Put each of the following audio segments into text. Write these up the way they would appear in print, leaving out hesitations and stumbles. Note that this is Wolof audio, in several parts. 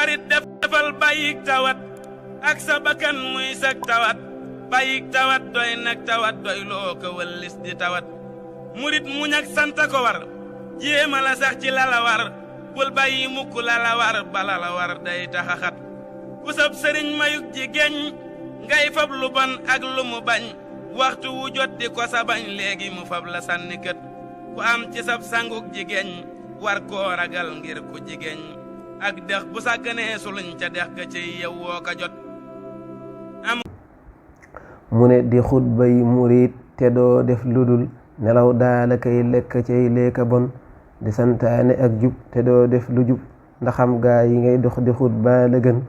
xarit defal bàyyik tawat ak sa bakkan muy sak tawat bàyyik tawat doy nag tawat doy loo ko wëllis di tawat murit muñ ak santa ko war jéema la sax ci lala war bul bàyyi mukk lala war bala la war day taxaxat ku sab sëriñ mayuk ji geñ ngay fab lu bon ak lu mu bañ waxtu wu jot di ko sa bañ léegi mu fab la sànni kët ku am ci sab sanguk jigéen war koo ragal ngir ku jigéen ak dex bu sàgganee suluñ ca dex ga ci yow woo ka jot mu ne di xutba yi murit te doo def ludul nelaw daala kay lekk cay leeka bon di santaane ak jub te doo def lu jub ndaxam gaa yi ngay dox di xutba la gën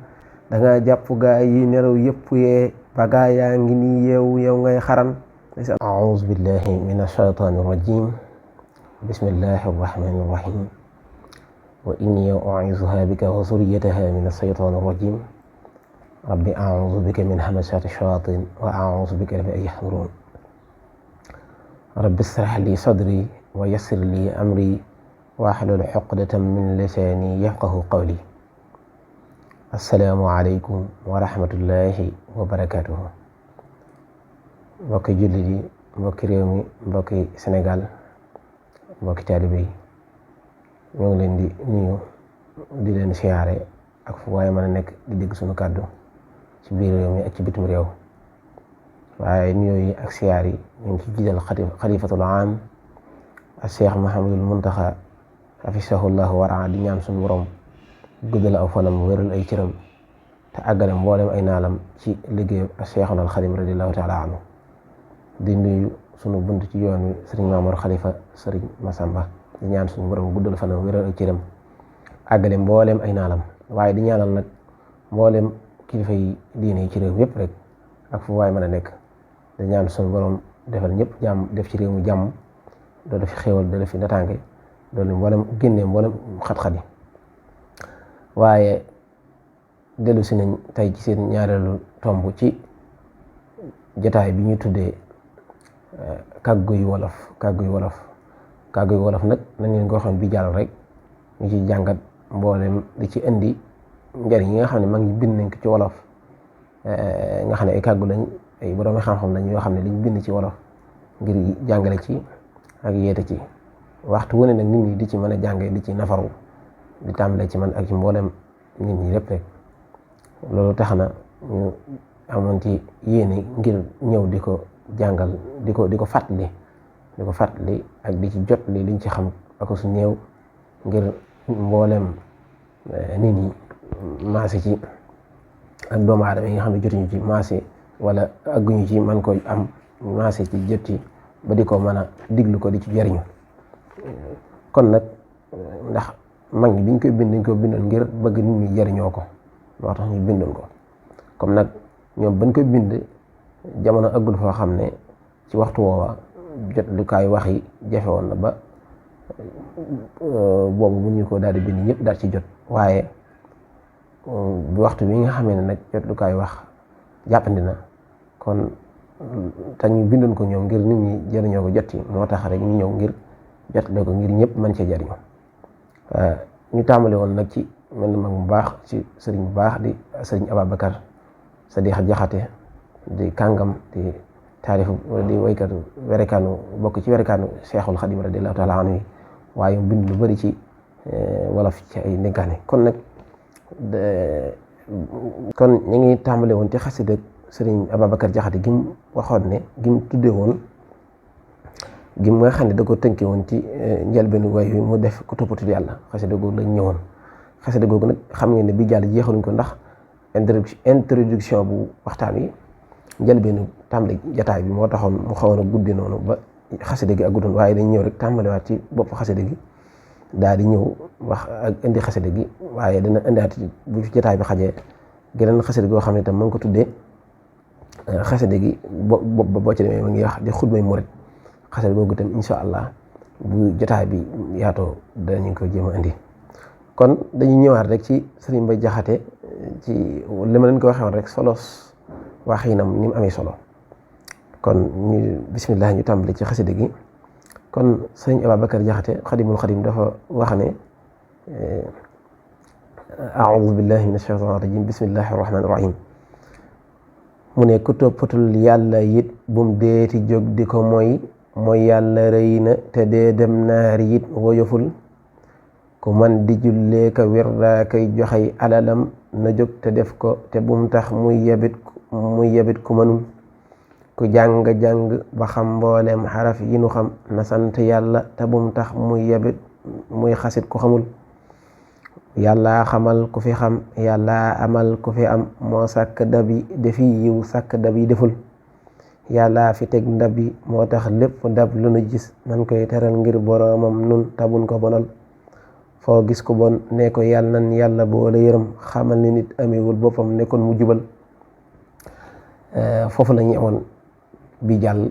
danga jàpp gaa yi nelaw yëpp yee ba gaa yaa ngi nii yeewu yow ngay xaran a'uuzu billahi min ashaytaani rajim bismillahi arrahmani irrahim wa inni u'iizuha bika wa zurriyataha min ashaytaani irrajim rabbi a'uuzu bika min hamazaati shayaatiin wa a'uuzu bika rabbi an yahduruun rabbi ishrah li sadri wa yassir li amri wahlul uqdatan min lisaani yafqahu qawli assalaamu aleykum wa rahmatullahi wa barakaatuhu mbokki jullit yi mbokki réew mi mbokki Sénégal mbokki taalibe yi ñoo ngi leen di nuyu di leen siyaare ak fu waaye mën a nekk di dégg sunu kàddu ci biir réew mi ak ci bitim réew waaye nuyoo yi ak siyaar yi ñu ngi ci jiital xalifatul aam ak Cheikh Mahamadul Muntaxa hafisahullahu waraa di ñaan suñu borom guddal aw fanam wéral ay cëram te àggale mboolem ay naalam ci liggéey ak Cheikhul Xadim radiyallahu taala anhu di nuyu sunu bunt ci yoon wi sëriñ Maamor Xalifa sëriñ Masamba di ñaan suñu borom guddal fanam wéral ay cëram àggale mboolem ay naalam waaye di ñaanal nag mboolem kilifa yi diine yi ci réew yépp rek ak fu waay mën a nekk di ñaan suñu borom defal ñëpp jàmm def ci réew mi jàmm doolu fi xéewal doolu fi nataange doolu mboolem génnee mboolem xat-xat yi waaye dellu si nañ tey ci seen ñaareelu tomb ci jotaay bi ñuy tuddee kàgguy wolof kàgguy wolof nag nañ leen ko xam bi jàll rek ñu ci jàngat mboolem di ci indi njariñ yi nga xam ne mag ñi bind nañ ko ci wolof nga xam ne ay kàggu lañ ay boroomi xam-xam lañ yoo xam ne liñ bind ci wolof ngir jàngale ci ak yeete ci waxtu wu ne nag nit ñi di ci mën a jànge di ci nafaru di tàmbale ci man ak ci mboolem nit ñi lépp rek loolu tax na ñu amoon ci yéene ngir ñëw di ko jàngal di ko fàttali ak di ci jot li liñ ci xam ak su néew ngir mboolem nit ñi maase ci ak doomu aadama yi nga xam ne jotuñu ci maase wala agguñu ci man ko am maase ci jot ci ba di ko mën a diglu ko di ci jariñu kon nag ndax mag ñi biñ koy bind dañ ko bindoon ngir bëgg nit ñi jariñoo ko moo tax ñu bindoon ko comme nag ñoom bañ koy bind jamono aggul foo xam ne ci waxtu woowa jot lu kaay wax yi jafe woon na ba boobu mun ñu ko daal di bind ñëpp daal ci jot waaye bi waxtu bi nga xamee ne nag jot lu kaay wax jàppandi na kon te ñu bindoon ko ñoom ngir nit ñi jariñoo ko jot ci moo tax rek ñu ñëw ngir jot la ko ngir ñëpp mën cee jariñoo ñu tàmbale woon nag ci mel na mag mu baax ci sëriñ bu baax di sëriñ Ababacar Sadiq Jaxate di kàngam di taarifu di waykatu werekaanu bokk ci werekaanu Cheikhul Xadim radiyallahu taala anhu waaye mu bind lu bari ci wolof ci ay ndénkaane kon nag kon ñu ngi tàmbale woon ci xasida sëriñ Ababacar Jaxate gim waxoon ne gim tuddee woon gim nga xam ne da ko tënke woon ci njëlbeenu way wi mu def ko toppatut yàlla xasida googu lañ ñëwoon xasida googu nag xam ngeen ne bi jàll jeexaluñ ko ndax introduction bu waxtaan wi njëlbeenu tàmbali jataay bi moo taxoon mu xawoon a guddi noonu ba xasida gi ak guddoon waaye dañ ñëw rek tàmbaliwaat ci bopp xasida gi daal di ñëw wax ak indi xasida gi waaye dina indiwaat bu jataay bi xajee geneen xasida goo xam ne tam ma ngi ko tuddee xasida gi boo ci demee ma ngi wax di xutbay murit xasida googu tam insha allah bu jotaay bi yaatoo danañu ko jéem a indi kon dañuy ñëwaat rek ci sëriñ Mbay Jaxate ci li ma leen ko waxee woon rek solos waxiinam ni mu amee solo kon ñu bismillah ñu tàmbali ci xasida gi kon sëriñ Ababacar Jaxate xadimul xadim dafa wax ne aoudu billahi min ashaytan rajim bismillahi rahmani rahim mu ne ku toppatul yàlla it bum deeti jóg di ko mooy yàlla rëy na te dee dem naari it woyoful ku man di jullee ka wirdaa kay joxey alalam na jóg te def ko te bum tax muy yebit ku mënul ku jàng-jàng ba xam mboolem xaraf yi nu xam na sant yàlla te bum tax muy xasit ku xamul yàlla xamal ku fi xam yàlla amal ku fi am moo sàkk dabi defi yiw sàkk dabi deful yàlla fi teg ndab bi moo tax lépp ndab lu nu gis nan koy teral ngir boroomam nun tabun ko bonal foo gis ko bon ne ko yàlla nan yàlla boole yërëm xamal ni nit amewul boppam nekkoon mu jubal foofu la ñu amoon bi jàll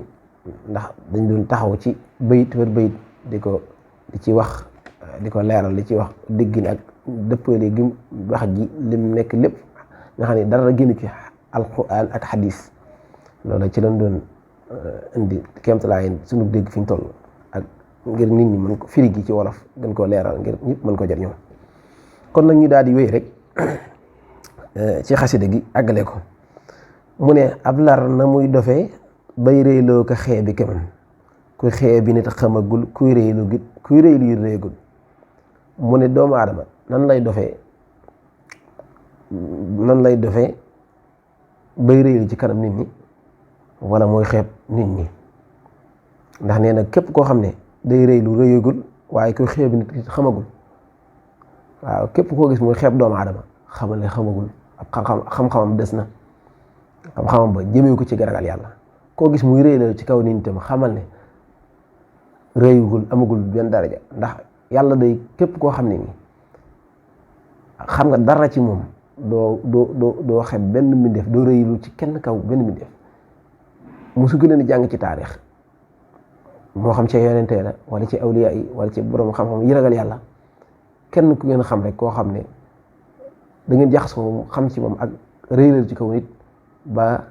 ndax dañ doon taxaw ci bayit wër bayit di ci wax di ko leeral di ci wax déggin ak dëppale gi wax ji lim nekk lépp nga xam ne dara génn ci alquran ak xadis loolu ci lañ doon indi kéemtalaay sunu dégg fi ñu toll ak ngir nit ñi mën ko firi gi ci wolof gën koo leeral ngir ñëpp mën ko jëriñoo kon nag ñu daal di wéy rek ci xasida gi àggale ko mu ne ab lar na muy dofee bay réyloo ko xeebi kemam kuy xeebi nit xamagul kuy réylu yi réegul mu ne doomu aadama nan lay dofee bay réylu ci kanam nit ñi wala mooy xeeb nit ñi ndax nee na képp koo xam ne day réylu réyagul waaye kuy xeebi nit xamagul waaw képp koo gis muy xeeb doomu aadama xamal ne xamagul ab xam-xamam des na xam-xamam ba jëmee ko ci garagal yàlla koo gis muy réylu ci kaw nit ñi tam xamal ne réyugul amagul benn daraja ndax yàlla day képp koo xam ne nii xam nga dara ci moom doo xeeb benn mbindeef doo réylu ci kenn kaw benn mbindeef musu gën a jàng ci taarix moo xam ci yonente la wala ci awliya yi wala ci borom xam-xam yi ragal yàlla kenn ku ngeen xam rek koo xam ne da ngeen jaxasoo xam ci moom ak réylu ci kaw nit ba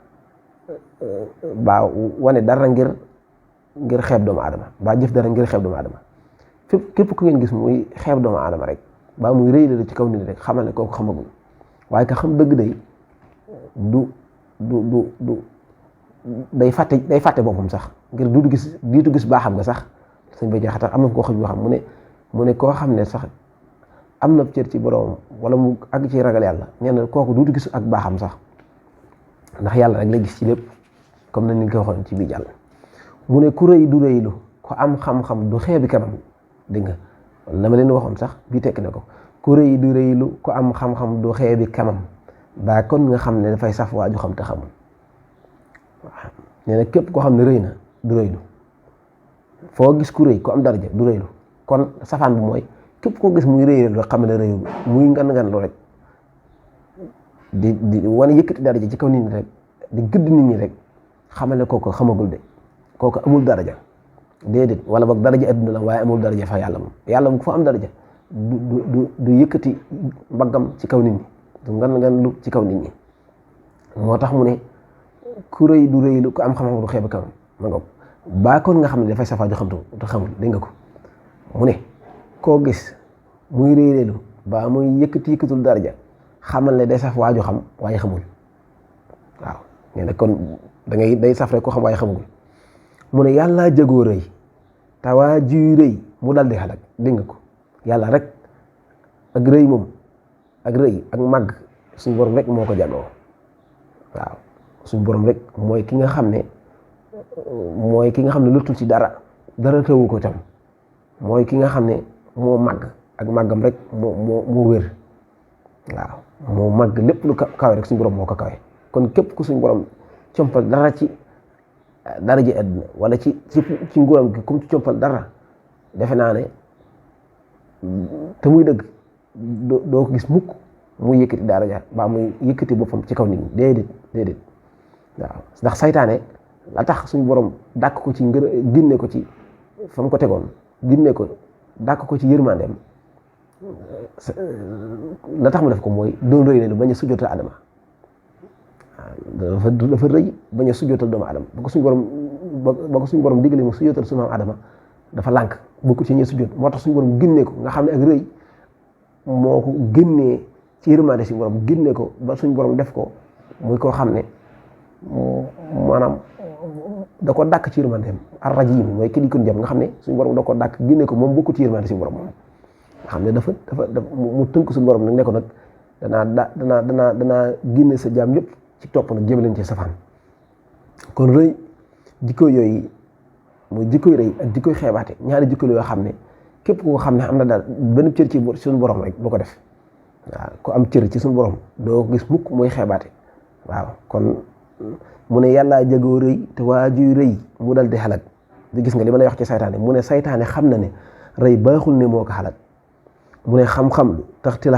wane dara ngir xeeb doomu aadama ba jëf dara ngir xeeb doomu aadama képp ku ngeen gis muy xeeb doomu aadama rek ba muy réylu ci kaw nit rek xamal ne kooku xamagul waaye ka xam dëgg day du day fàtte boppam sax ngir diitu gis baaxam nga sax sëñ ba jaxata am na koo xam yoo xam mu ne koo xam ne sax am na cër ci borom wala mu àgg ci ragal yàlla nee na kooku duutu gis ak baaxam sax ndax yàlla rek la gis ci lépp comme na ni ko waxoon ci bi jàll mu ne ku rëy du rëylu ku am xam-xam du xeebi kanam dégg nga la ma leen waxoon sax bii tekk na ko ku rëy du rëylu ku am xam-xam du xeebi kanam ba kon nga xam ne dafay saf waaju xam te xamul waaw nee na képp koo xam ne rëy na du rëylu foo gis ku rëy ku am daraja du rëylu kon safaan bu mooy képp koo gis muy rëy rek xam ne rëyul muy ngan lu rek di wane yëkkati daraja ci kaw nit ñi rek di gëdd nit ñi rek xamal ne kooku xamagul de kooku amul daraja déedéet wala boog daraja adduna la waaye amul daraja fa yàlla moom ku fa am daraja du yëkkati mbaggam ci kaw nit ñi du ngan lu ci kaw nit ñi moo tax mu ne ku rëy du rëylu ku am xam-xam du xeeb kanam ma nga baa kon nga xam ne dafay safaa ju xam te xamul dégg nga ko mu ne koo gis muy réeréelu ba muy yëkkatul daraja xamal ne day saf waaju xam waaye xamul waaw nee na kon day saf rek ko xam waaye xamagul mu ne yàlla jagoo rëy tawaa ji rëy mu dal di xalak dégg nga ko yàlla rek ak rëy moom ak rëy ak màgg suñu borom rek moo ko jagoo waaw suñu borom rek mooy ki nga xam ne luttul ci dara tëwu ko tam mooy ki nga xam ne moo màgg ak màggam rek moo wér waaw moo màgg lépp lu kawe rek suñu borom moo ko kawe kon képp ku suñu borom compal dara ci dara ji àdduna wala ci nguuram gi comme ci compal dara defe naa ne te muy dëgg doo ko gis mukk muy yëkkati daraja ba muy yëkkati boppam ci kaw nit ñi déedéet waaw ndax saytaane la tax suñu borom dàkk ko ci génne ko ci fa mu ko tegoon génne ko dàkk ko ci yërmandeem la tax mu def ko mooy doon rëy lu bañ a sujjootal adama dafa rëy bañ a sujjootal doomu adama ba ko suñu borom digalee mu sujjootal suñu maam adama dafa lànk bokku ci ñee sujjoot moo tax suñu borom génnee ko nga xam ne ak rëy moo ko génnee ci yërmande suñu borom génne ko ba suñu borom def ko muy koo xam ne maanaam da ko dàkk ci yërmandeem ar-rajim mooy ki di ko jëm nga xam ne suñu borom da ko dàkk génne ko moom bokku ci yërmande suñu borom moom nga xam ne dafa mu tënk suñu borom nag ne ko nag danaa génne sa jaam ñëpp ci topp nag jëme leen ci safaan kon rëy jikko yooyu mooy jikkoy rëy ak jikkoy xeebaate ñaari jikko yoo xam ne képp ku ko xam ne am na daal benn cër ci suñu borom rek du ko def waaw ku am cër ci suñu borom doo ko gis mukk mooy xeebaate waaw kon mu ne yàllaa jagoo rëy te waa juy rëy mu dal di xalak di gis nga li ma lay wax ci saytaane mu ne saytaane xam na ne rëy baaxul ne moo ko xalak mu ne xam-xam lu taxti la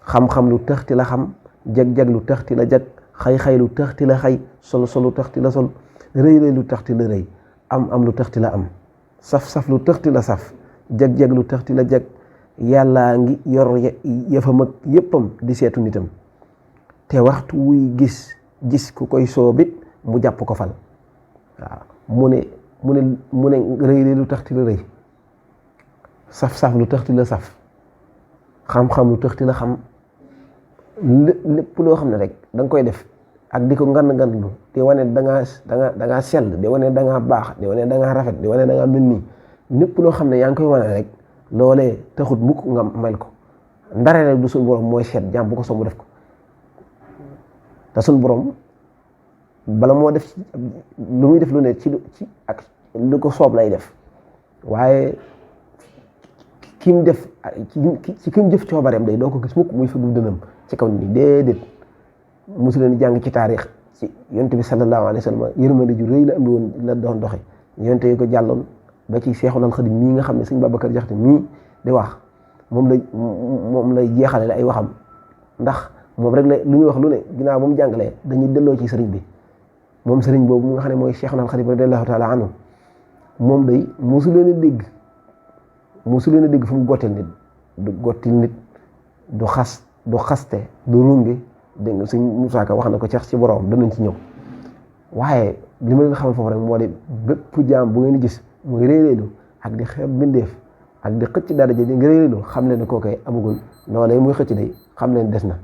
xam-xam lu taxti la xam jag-jag lu taxti la jag xay-xay lu taxti la xay sol lu taxti la sol rëy lu taxti la rëy am lu taxti la am saf-saf lu taxti la saf jag-jag lu taxti la jag yàllaa ngi yor yëfam ak yëppam di seetu nitam te waxtu wuy gis ku koy soobit mu jàpp ko fal waaw mu ne rëy lu taxti la rëy saf-saf lu taxti la saf xam-xam lu taxti la xam lépp loo xam ne rek da nga koy def ak di ko ngan lu di wane da ngaa sell di wane da ngaa baax di wane da ngaa rafet di wane da ngaa mel nii lépp loo xam ne yaa ngi koy wane rek loolee taxut mukk nga mel ko ndare rek du suñu borom mooy seet jàmm bu ko soob mu def ko te suñu borom bala moo def lu muy def lu ne ci ak lu ko soob lay def waaye ki mu def ci ki mu jëf coobareem day doo ko gis mukk muy fi bu dënam ci kaw ni déedéet mosu leen jàng ci taarix ci yonte bi sallallahu alayhi wa sallam yërmande ju rëy la am woon la doon doxe yonte yi ko jàlloon ba ci Seexul Xadiim mii nga xam ne sëñ Babacar Jaxate mii di wax moom lay jeexale ay waxam ndax moom rek la lu ñuy wax lu ne ginnaaw ba mu jàngalee dañuy delloo ci sëriñ bi moom sëriñ boobu nga xam ne mooy Seexul Xadiim radiyallahu taala anhu moom day mosu leen a dégg fu mu gottil nit du xaste du runge dégg nga sëñ Musaa Ka wax na ko ci borom danañ ci ñëw waaye li ma leen xamal foofu rek moo di bépp jaam bu ngeen di gis muy réeréelu ak di xeeb bindeef ak di xëcc daraja di nga réeréelu xam leen ne kookee amagul loolee muy xëcc day xam leen des na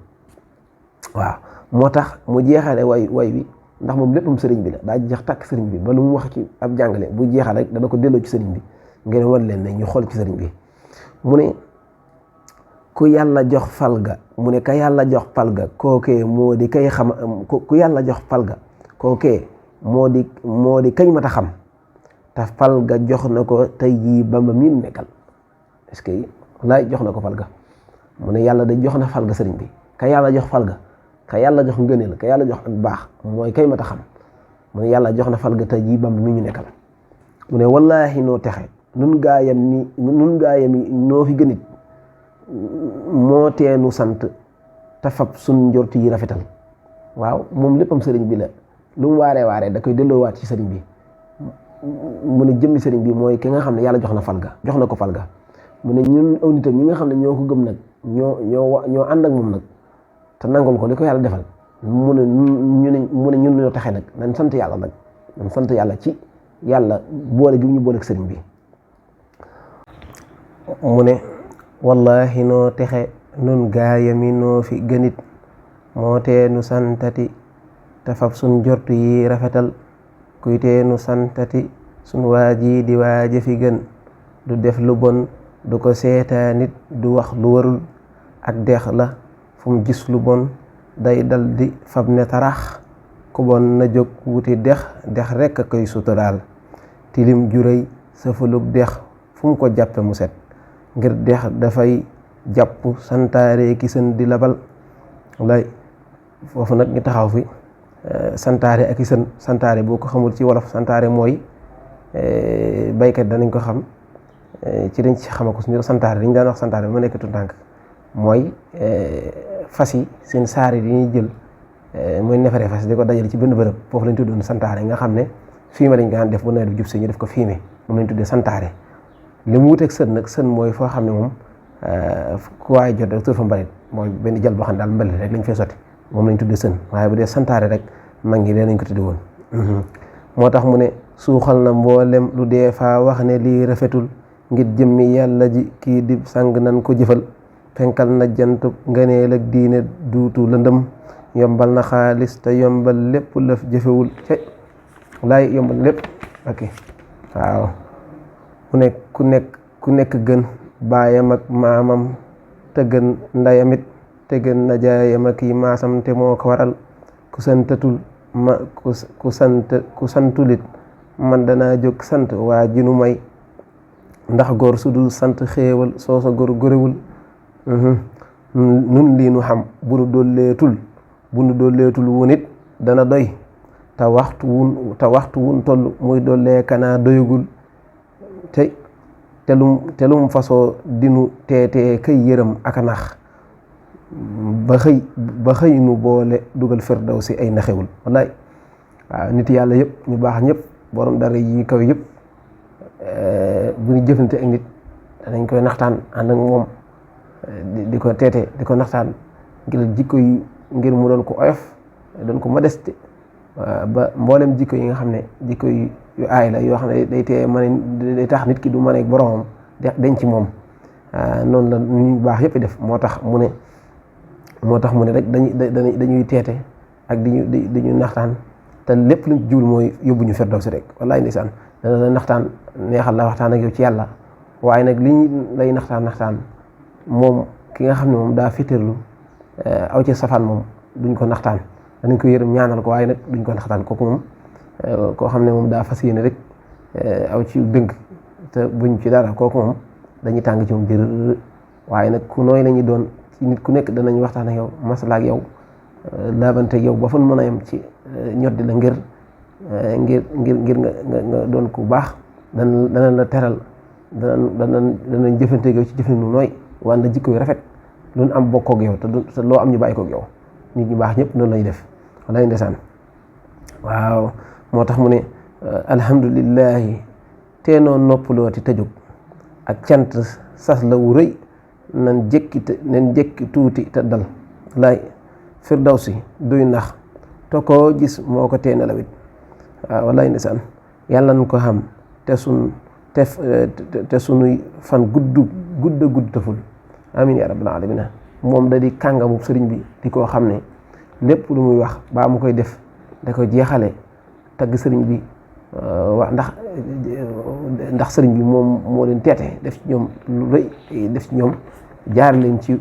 waaw moo tax mu jeexale way wi ndax moom léppam sëriñ bi la daa jeex tàkk sëriñ bi ba lu mu wax ci ab jàngale bu jeexal rek dana ko delloo ci sëriñ bi ngeen wan leen ne ñu xool ci sëriñ bi mu ne ku yàlla jox falga mu ne ka yàlla jox palga kookee moo di kay xam ku yàlla jox palga kookee moo di kañ mat a xam te falga jox na ko tey jii Bamba mi nekkal est-ce que laay jox na ko falga mu ne yàlla da jox na falga sëriñ bi ka yàlla jox falga ka yàlla jox ngëneel ka yàlla jox ak baax mooy kay mat a xam mu ne yàlla jox na falga tey jii Bamba mi ñu nekkal mu ne wallaahi noo texe nun gaayam yi noo fi gënit moo teenu sant te fab sun njort yi rafetal waaw moom léppam sëriñ bi la lu mu waaree da koy delloowaat ci sëriñ bi mu ne jëmmi sëriñ bi mooy ki nga xam ne yàlla jox na ko falga mu ne ñun aw nitam ñi nga xam ne ñoo ko gëm nag ñoo ànd ak moom nag te nangul ko li ko yàlla defal mu ne ñun ñoo taxe nag nañ sant yàlla ci yàlla boole gi ñu boole ak sëriñ bi mu ne wallahi noo texe nun gaayami noo fi gënit moo teenu santati te fab sun jortu yi rafetal kuy teenu santati sun waaji di waaja fi gën du def lu bon du ko seetaa nit du wax lu warul ak dex la fu mu gis lu bon day dal di fab ne tarax ku bon na jóg wuti dex rekk a koy suturaal tilim juréy safulug dex fu mu ko jàppe mu set ngir dex dafay jàpp santaare ki sën di labal lay foofu nag ñu taxaw fi santaare ak i sën santaare boo ko xamul ci wolof santaare mooy baykat danañ ko xam ci dañ ci xama ko suñu santaare dañ daan wax santaare ba ma nekk tànk mooy fas yi seen saari di ñuy jël mooy neefere fas di ko dajale ci benn bërëb foofu lañ tuddoon santaare nga xam ne fumier lañ daan def bu nawet bi jub si ñu def ko fumier moom lañ tuddee santaare li mu wuteeg sën nag sën mooy foo xam ne moom ku waaye jot rek tur fa mbalit mooy benn jal boo xam ne daal mbalit rek lañ fay sotti moom lañ tuddee sën waaye bu dee santaare rek mag ngi dee nañ ko tudde woon moo tax mu ne suuxal na mboolem lu dee faa wax ne lii rafetul ngir jëmmi yàlla ji kii di sang nan ko jëfal fenkal na jantub ngëneel ak diine duutu lëndëm yombal na xaalis te yombal lépp lëf jëfewul laay yombal lépp ok waaw ku nekk gën baayam ak maamam te gën ndayamit te gën na jaayam ak yi maasam te moo ko waral ku santulit man danaa jóg sant waa jinu may ndax góor su dul sant xéewal soosa góor góorewul nun lii nu xam bu nu dolleetul wunit dana doy te waxtu wun toll muy dollee kanaa doyugul te lum fasoo dinu teetee kay yërëm aka nax ba xëy nu boole dugal firdawsi ay naxewul wallaay waaw nit yàlla yëpp ñu baax ñëpp borom dara yi kaw yëpp bu ñu jëflante ak nit danañ koy naxtaan ànd ak moom di ko teete di ko naxtaan ngir jikko yi ngir mu doon ko oyof doon ko modeste ba mboolem jikko yi nga xam ne jikko yu aay la yoo xam ne day tax nit ki du mën a boromam denc moom noonu la ñu baax yëpp def moo tax mu ne rek dañuy teete ak di ñu naxtaan te lépp luñ jublu mooy yóbbu ñu firdawsi rek wallaay ndeysaan dana la naxtaan neexal la waxtaan ak yow ci yàlla waaye nag li ñu lay naxtaan moom ki nga xam ne moom daa féeteerlu aw ci safaan moom duñ ko naxtaan danañ ko yërëm ñaanal ko waaye nag duñ ko naxtaan kooku moom koo xam ne moom daa fas yéene rek aw ci dëgg te buñ ci dara kooku moom dañuy tàng ci moom jër waaye nag ku nooy lañuy doon ci nit ku nekk danañ waxtaan ak yow masala ak yow laabante ak yow ba fan mën a yem ci ñoddi la ngir nga doon ku baax dana la teral danañ jëfante ak yow ci jëfante nu nooy wante jikko yu rafet lu ñu am bokkoog yow te loo am ñu bàyyi koog yow nit ñu baax ñëpp noonu lañuy def walaay ndeysaan waaw moo tax mu ne alhamdulillahi teenoo noppalooti tëjug ak cant sas la wu rëy nan jekki tuuti te dal laay firdawsi duy nax to koo gis moo ko tee nelawit waaw walaay ndeysaan yàlla nañ ko xam te sunuy fan gudd taful amin ya rabbal alamin moom da di kàngamu sëriñ bi di koo xam ne lépp lu muy wax baa mu koy def da ko jeexale tagg sëriñ bi wax ndax sëriñ bi moom moo leen teete def ci ñoom lu rëy def ci ñoom jaar leen ci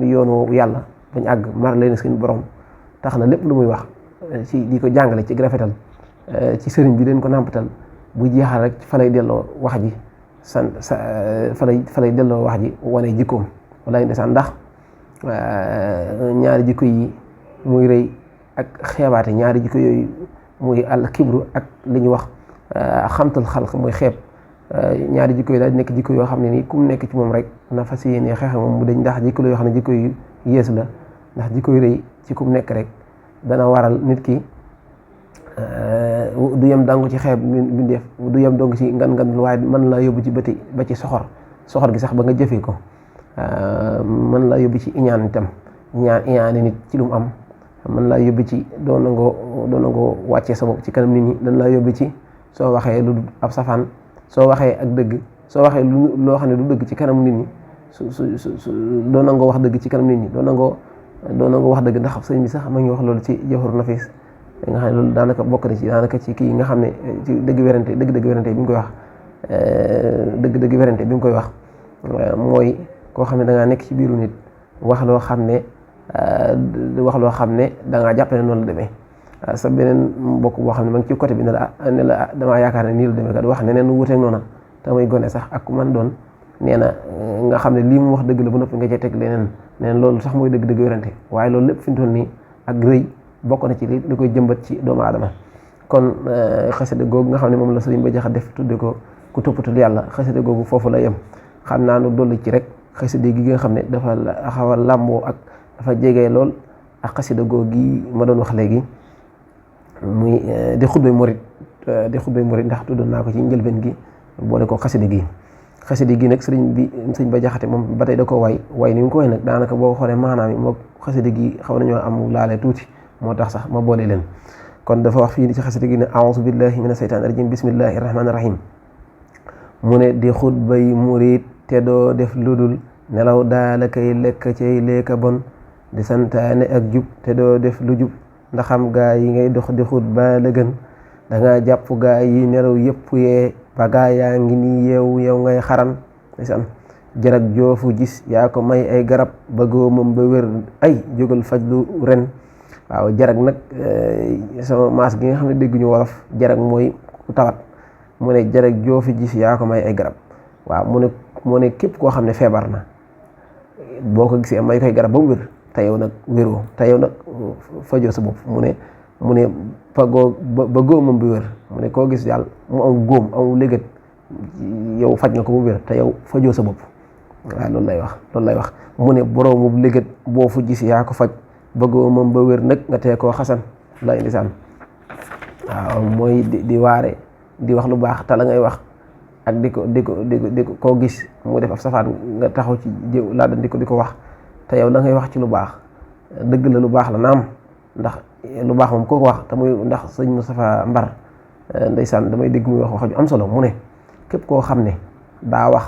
yoonu yàlla bañ àgg mar leen seen borom tax na lépp lu muy wax ci di ko jàngale ci rafetal ci sëriñ bi leen ko nàmpatal bu jeexal rek fa lay delloo wax ji fa lay delloo wax ji wane jikkoom walaay ndeysaan ndax ñaari jikko yi muy rëy ak xeebaate ñaari jikko yooyu muy al kibru ak li ñuy wax xamtal xalq mooy xeeb ñaari jikko yi daal di nekk jikko yoo xam ne nii ku mu nekk ci moom rek na fas yéene xeex moom mu dañ ndax jikko la yoo xam ne jikko yu yées la ndax jikko yu rëy ci ku mu nekk rek dana waral nit ki du yem dangu ci xeeb bindeef du yem dong ci ngan waaye mën la yóbbu ci ba ci soxor gi sax ba nga jëfee ko mën la yóbbu ci iñaan itam iñaane nit ci lu mu am mën laa yóbbu ci doo nangoo wàccee sa bopp ci kanam nit ñi dañ laa yóbbu ci soo waxee lu ab safaan soo waxee ak dëgg soo waxee loo xam ne du dëgg ci kanam nit ñi su doo nangoo wax dëgg ci kanam nit ñi doo nangoo wax dëgg ndax sëñ bi sax ma ngi wax loolu ci Jawhar Nafis nga xam ne loolu daanaka bokk na ci daanaka ci kii nga xam ne ci dëgg werante bi ñu koy wax dëgg werante bi mu koy wax mooy koo xam ne da ngaa nekk ci biiru nit wax loo xam ne da ngaa jàpp ne noonu la demee sa beneen mbokk boo xam ne ma ngi ci côté bi ne la damaa yaakaar ne nii la demee kat wax ne neen wuuteeg noona te muy gone sax ak ku man doon nee na nga xam ne lii mu wax dëgg la ba noppi nga cee teg leneen loolu sax mooy dëgg werante waaye loolu lépp fi mu toll nii ak rëy bokk na ci li koy jëmbat ci doomu aadama kon xasida googu nga xam ne moom la sëriñ ba jaxa def tudde ko ku toppatul yàlla xasida googu foofu la yem xam naa nu dolli ci rek xasida gi nga xam ne dafa xaw a làmboo ak dafa jege lool ak xasida googu gi ma doon wax léegi muy di xutbay murit ndax tuddoon naa ko ci njëlbeen gi boole ko xasida gi nag sëriñ ba jaxate moom ba tey da ko way ni mu ko way nag daanaka boo xoolee maanaam yi moo xasida gi xaw nañoo am laale tuuti moo tax sax ma boole leen kon dafa wax fii ci xasida gi ne a'uuzu billahi mina shaytaani rajim bismillahi rahmaani rahim mu ne di xutbay murit te doo def ludul nelaw daala kay lekk cay leeka bon di santaane ak jub te doo def lu jub ndaxam gaa yi ngay dox di xut ba la gën danga jàpp gaa yi nelaw yëpp yee ba gaa yaa ngi nii yeewu yow ngay xaran ndeysaan jarag joofu gis yaa ko may ay garab ba góomam ba wér ay jógal faj lu ren waaw jarag nag sama maas gi nga xam ne dégguñu wolof jarag mooy ku tawat mu ne jarag joofu gis yaa ko may ay garab waaw mu ne képp koo xam ne feebar na boo ko gisee may koy garab ba mu wér te yow nag wéroo te yow nag fajoo sa bopp mu ne fagoo ba góomam bi wér mu ne koo gis yàlla mu am góom am légat yow faj nga ko bu wér te yow fajoo sa bopp waaw loolu lay wax mu ne boroomu légat boo fu gis yaa ko faj ba góomam ba wér nag nga tee koo xasan lay ndisaan waaw mooy di waare di wax lu baax te la ngay wax ak di ko koo gis mu def ab safaan nga taxaw ci jëw laa dan di ko wax te yow da ngay wax ci lu baax dëgg la lu baax la naam ndax lu baax moom koo ko wax te muy ndax sëñ Moustapha Mbar ndeysaan damay dégg muy wax ju am solo mu ne képp koo xam ne daa wax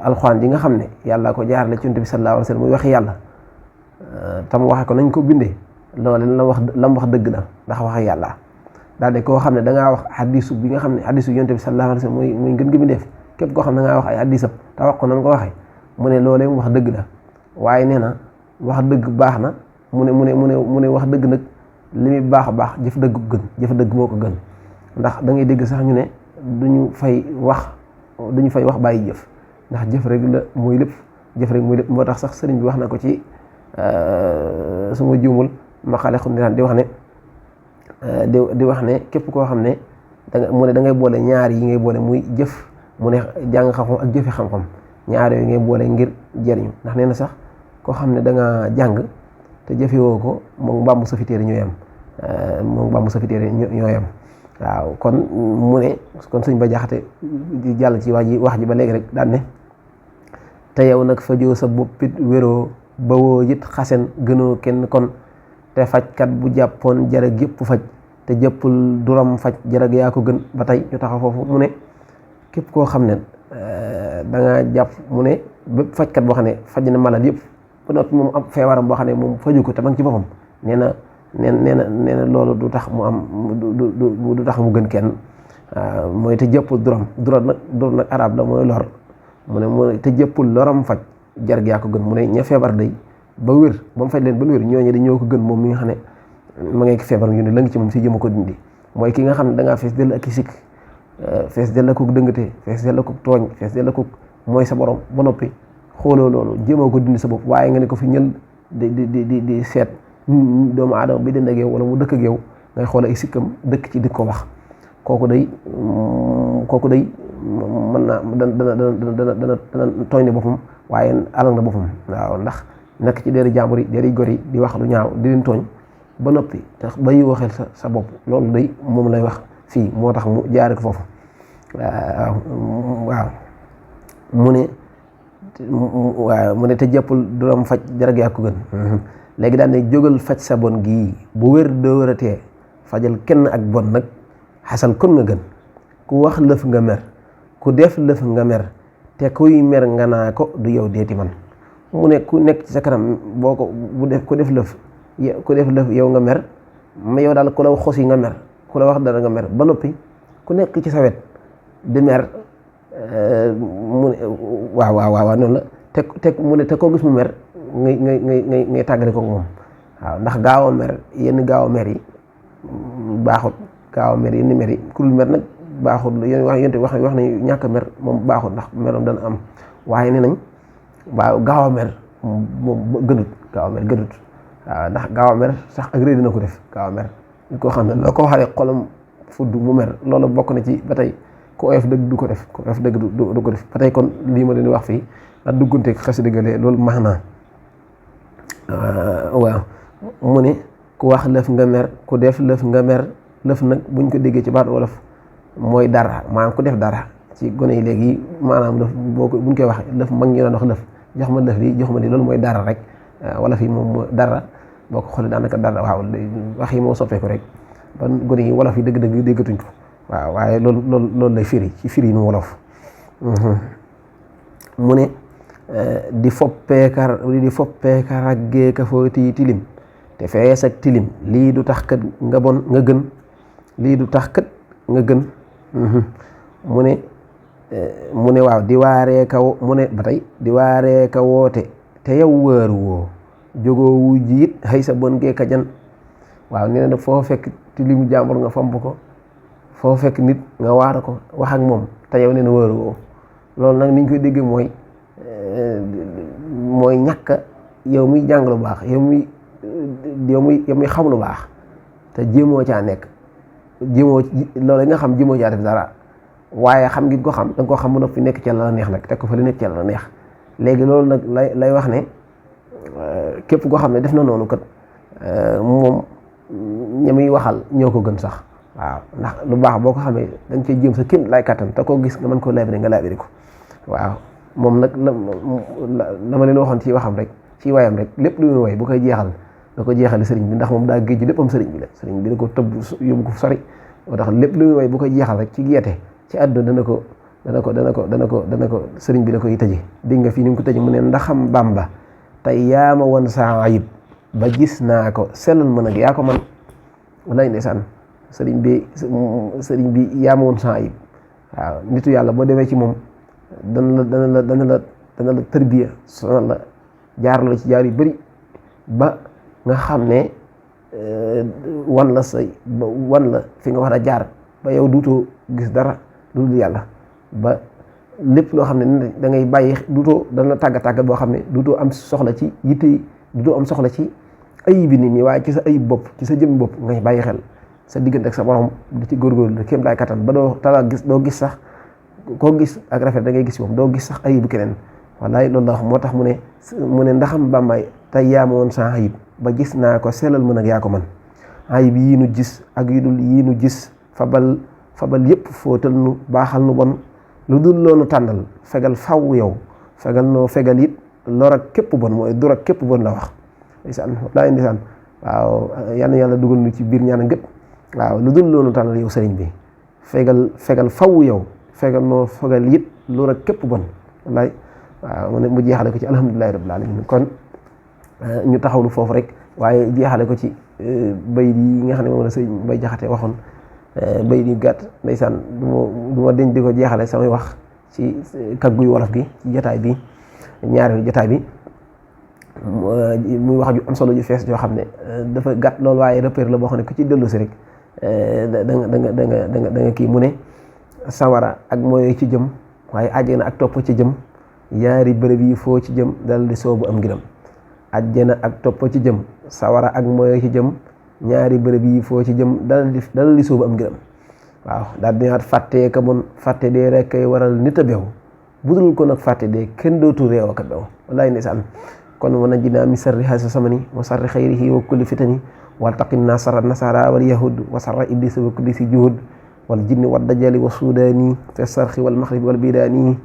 alxuraan ji nga xam ne yàlla ko jaarale ci Yonent bi sallallahu alayhi wa sallam muy waxi yàlla te mu waxe ko nañ ko bindee loolu la mu wax dëgg la ndax waxe yàlla daal de koo xam ne dangaa wax hadisu bi nga xam ne hadisu Yonent bi sallallahu alayhi wa sallam muy ngën gi bi def képp koo xam ne dangaa wax ay hadisam te wax ko na nga ko waxee mu ne loolee mu wax dëgg la waaye nee na wax dëgg baax na mu ne wax dëgg nag li muy baax a baax jëf dëgg gën jëf dëgg moo ko gën ndax da ngay dégg sax ñu ne duñu fay wax bàyyi jëf ndax jëf rek la mooy lépp jëf rek mooy lépp moo tax sax sëriñ bi wax na ko ci su ma juumul ma xale xu ndiraan di wax ne képp koo xam ne mu ne da ngay boole ñaar yi ngay boole muy jëf mu ne jàng xam-xam ak jëfe xam-xam ñaar yooyu ngay boole ngir jëriñu ndax nee na sax koo xam ne da nga jàng te jëfewoo ko moom mbàmbu sa fiteeri ñoo yem waaw kon mu ne kon sëñ ba jaxate di jàll ci wax ji ba léegi rek daan ne te yow nag fajoo sa boppit wéroo ba woo it xasen gënoo kenn kon te fajkat bu jàppoon jarag yëpp faj te jëppul duram faj jarag yaa ko gën ba tey ñu taxaw foofu mu ne képp koo xam ne da nga jàpp mu ne bépp fajkat boo xam ne faj na malade yëpp ba noppi moom am feebaram boo xam ne moom faju ko te ba nga ci boppam nee na loolu du tax mu am du tax mu gën kenn mooy te jëppul dur nag arab la mooy lor mu ne te jëppul loram faj jarag yaa ko gën mu ne ña feebar day ba wér ba mu faj leen ba wér ñooñu dañoo ko gën moom mi nga xam ne ma ngay feebar yu ne la nga ci moom si jëma ko dindi mooy ki nga xam ne da ngaa fees dell ak i sikk fees dell ak dëngate fees dell ak tooñ fees dell ak mooy sa borom ba noppi xooloo loolu jéemoo ko dindi sa bopp waaye nga ne ko fi ñël di seet doomu aadama bi dend ak yow wala mu dëkk ak yow ngay xool ay sikkam dëkk ci di ko wax kooku day mën naa dana tooñ ne boppam waaye alal na boppam waaw ndax nekk ci deeri jàmbur yi deeri gor yi di wax lu ñaaw di leen tooñ ba noppi te ba yiwoo xel sa bopp loolu day moom lay wax fii moo tax mu jaare ko foofu waaw mu ne te jàppul doom faj jarag yaa ko gën léegi daan ne jógal faj sa bon gii bu wér doo wératee fajal kenn ak bon nag xasal kon nga gën ku wax lëf nga mer ku def lëf nga mer te kuy mer nga naa ko du yow deeti man mu ne ku nekk ci sa kanam boo ko ku def lëf yow nga mer ma yow daal ku la xos yi nga mer ku la wax dara nga mer ba noppi ku nekk ci sa wet di mer mu ne waaw noonu la te mu ne te koo gis mu mer ngay tàggale ko moom waaw ndax gaaw a mer yenn gaaw a mer yi baaxut gaaw a mer yenn mer yi ku dul mer nag baaxut wax nañu ñàkk a mer moom baaxut ndax merom dana am waaye nee nañ waaw gaaw a mer moom gënut waaw ndax gaaw a mer sax ak réy dina ko def gaaw a mer ñu ko xam ne loo ko waxee xolam fudd mu mer loolu bokk na ci ba tey ku oyof dëgg du ko def ku oyof dëgg du ko def ba tey kon lii ma leen di wax fii ak dugganteeg xasi dëggalee loolu max naa waaw mu ne ku wax lëf nga mer ku def lëf nga mer lëf nag buñ ko déggee ci baat wolof mooy dara maanaam ku def dara ci gone yi léegi maanaam lëf buñ koy wax lëf mag ñi doon wax lëf jox ma lëf li jox ma li loolu mooy dara rek wala fii moom dara boo ko xoolee daanaka dara waaw wax yi moo soppeeku rek ba gone yi wolof yi dëgg-dëgg déggatuñ ko waaw waaye loolu lay firi ci firi nu wolof mu ne di foppeeka raggee ka footi tilim te fees ak tilim lii du tax kat nga bon nga gën lii du tax kat nga gën mu ne waaw di waaree ka mu ne ba tey di waaree ka woote te yow wër woo jógoo wu jiit xëy sa bon gee ka jan waaw nee na foo fekk tilimu jàmbur nga fomp ko foo fekk nit nga waar ko wax ak moom te yow nee na wër woo loolu nag niñ koy déggee mooy ñàkk yow muy jàng lu baax yow muy xam lu baax te jéemoo caa nekk loolu nga xam jéemoo caa def dara waaye xam ngi ko xam da nga ko xam ba noppi nekk ci la neex nag teg ko fa li nekk ci la neex léegi loolu nag lay wax ne képp koo xam ne def na noonu kat moom ña muy waxal ñoo ko gën sax waaw ndax lu baax boo ko xamee da nga cay jéem sa kéem lay kattan te koo gis nga mën koo labiri nga labiri ko waaw moom nag la ma leen waxoon ci waxam rek ci wayam rek lépp lu muy way bu koy jeexal da ko jeexale sëriñ bi ndax moom daa géej léppam sëriñ bi la sëriñ bi da ko tëbb yóbbu ko sori moo tax lépp lu muy way bu koy jeexal rek ci geete ci àdduna dana ko sëriñ bi da koy tëje dégg nga fii ni mu ko tëje mu ne ndaxam Bàmba tey yaa ma won saa ayib ba gis naa ko sellal ma nag yaa ko man walay ndeysaan sëriñ bi yaa ma won saa ayib waaw nitu yàlla boo demee ci moom dana la tërbiya sonal la jaar la ci jaar yu bëri ba nga xam ne wan la fi nga war a jaar ba yow duutoo gis dara lu dul yàlla ba lépp loo xam ne da ngay bàyyi duutoo dana la tàggat boo xam ne duutoo am soxla ci yitte duutoo am soxla ci ayibi nit ñi waaye ci sa ayib bopp ci sa jëm bopp ngay bàyyi xel sa diggante ak sa borom di ci góorgóorlu kéem daay kattan ba doo doo gis sax koo gis ak rafet da ngay gis moom doo gis sax ayibu keneen wallaay loolu la wax moo tax mu ne ndaxam Bàmbaay tey yaa ma woon sa ayib ba gis naa ko sellal ma nag yaa ko man ayib yii nu gis ak yu dul yii nu gis fabal yëpp fóotal nu baaxal nu bon lu dul loonu tànnal fegal faw yow fegal it lor ak képp bon mooy dur ak képp bon la wax ndeysaan wallaay ndeysaan waaw yàlla dugal nu ci biir ñaan gëpp waaw lu dul loonu tànnal yow sëriñ bi fegal faw yow fegal it lor ak képp bon wallaay waaw mu jeexale ko ci alhamdulillahi rabbil alamin kon ñu taxawlu foofu rek waaye jeexale ko ci bay yi nga xam ne moom la sëriñ Mbay Jaxate waxoon bay di gàtt ndeysaan du ma deñ di ko jeexale samay wax ci kàgguy wolof gi ci jotaay bi ñaareelu jotaay bi muy wax ju am solo ju fees joo xam ne dafa gàtt loolu waaye repère la boo xam ne ku ci dellu si rek da nga kii mu ne sawara ak mooy ci jëm waaye àjjana ak topp ci jëm yaari bërëb yi foo ci jëm dal di soobu am ngiram àjjana ak topp ci jëm sawara ak mooy ci jëm ñaari bërëb yi foo ci jëm dalal di soobu am ngiram waaw daal di fàttee ka bon fàtte dee rek kay waral nit a beew budul ko nag fàtte dee kenn dootu réew ak a beew wallaay ndeysaan kon wa najjinaa min sarri haasi samani wa sarri xayrihi wa kulli fitani wal taqinaa sarra nasara wal yahud wa sarra iblisa wa kulli si juhud wal jinni wa dajjali wa suudani fi sarxi wal maxribi wal bidaani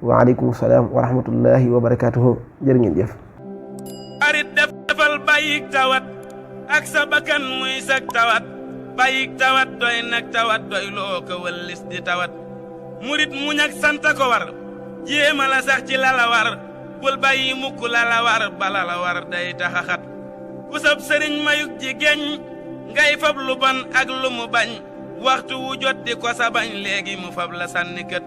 wa aleykum salaam wa rahmatullahi wa barakatuhu jërë ngeen jëf arit defal bàyyik tawat ak sa bakkan muy sak tawat bàyyik tawat doy nag tawat doy loo ko wëllis di tawat murit muñ ak santa ko war jéema la sax ci lala war bul bàyyi mukk lala war bala la war day taxaxat ku sab sëriñ mayuk jigéen ngay fab lu bon ak lu mu bañ waxtu wu jot di ko sa bañ léegi mu fab la sànni kët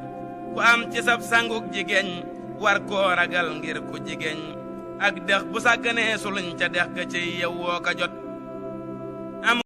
ku am ci sab sanguk jigéen war koo ragal ngir ku jigéen ak dex bu sàgganee suluñ ca dex ga ci yow woo ka jot